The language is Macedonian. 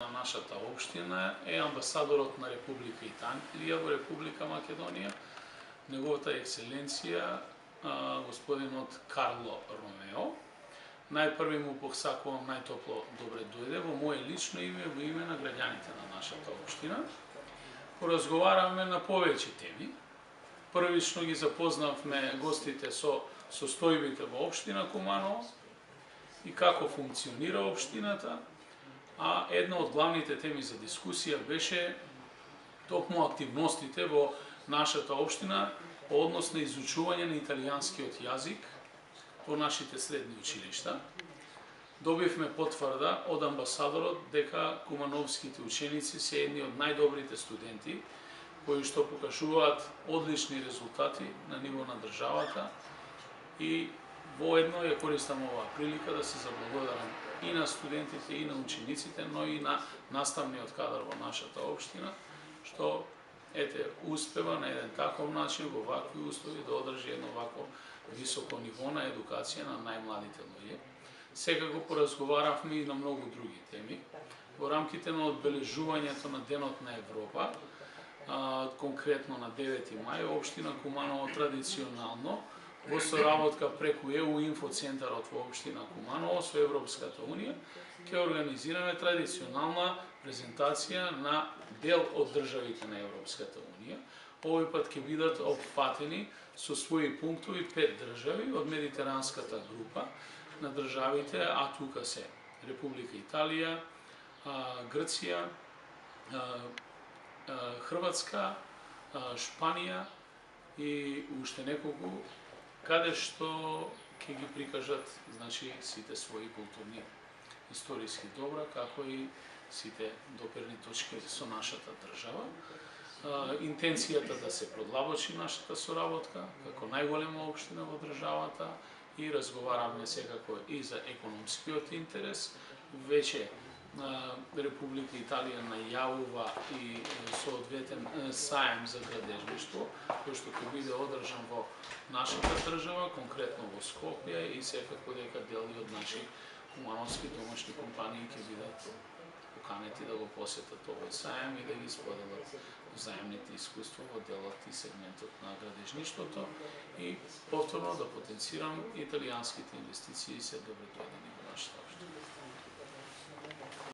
на нашата општина е амбасадорот на Република Италија во Република Македонија, неговата екселенција господинот Карло Ромео. Најпрви му посакувам најтопло добре дојде во мое лично име, во име на граѓаните на нашата општина. Поразговаравме на повеќе теми. Првично ги запознавме гостите со состојбите во општина Куманово и како функционира општината, а една од главните теми за дискусија беше токму активностите во нашата општина по однос на изучување на италијанскиот јазик во нашите средни училишта. Добивме потврда од амбасадорот дека кумановските ученици се едни од најдобрите студенти кои што покажуваат одлични резултати на ниво на државата, и воедно ја користам оваа прилика да се заблагодарам и на студентите, и на учениците, но и на наставниот кадар во нашата општина, што успева на еден таков начин во вакви услови да одржи едно вакво високо ниво на едукација на најмладите луѓе. Секако поразговаравме и на многу други теми. Во рамките на одбележувањето на Денот на Европа, конкретно на 9 мај, општина Куманово традиционално во соработка преку ЕУ инфоцентарот во општина Куманово со Европската унија ќе организираме традиционална презентација на дел од државите на Европската унија. Овој пат ќе бидат опфатени со своји пунктови 5 држави од медитеранската група на државите, а тука се Република Италија, Грција, Хрватска, Шпанија и уште неколку, каде што ќе ги прикажат, значи, сите своји културни историски добра, како и сите доперни точки со нашата држава. Интенцијата да се продлабочи нашата соработка како најголема општина во државата, и разговаравме секако и за економскиот интерес. Веќе Република Италија најавува и соодветен саем за градежништво, кој што ќе биде одржан во нашата држава, конкретно во Скопје, и секако дека дели од наши кумановски домашни компании ќе бидат поканети да го посетат овој саем и да ги споделат взаемните искуства во делот и сегментот на градежништвото, и повторно да потенцирам италијанските инвестиции се добре дојдени во нашата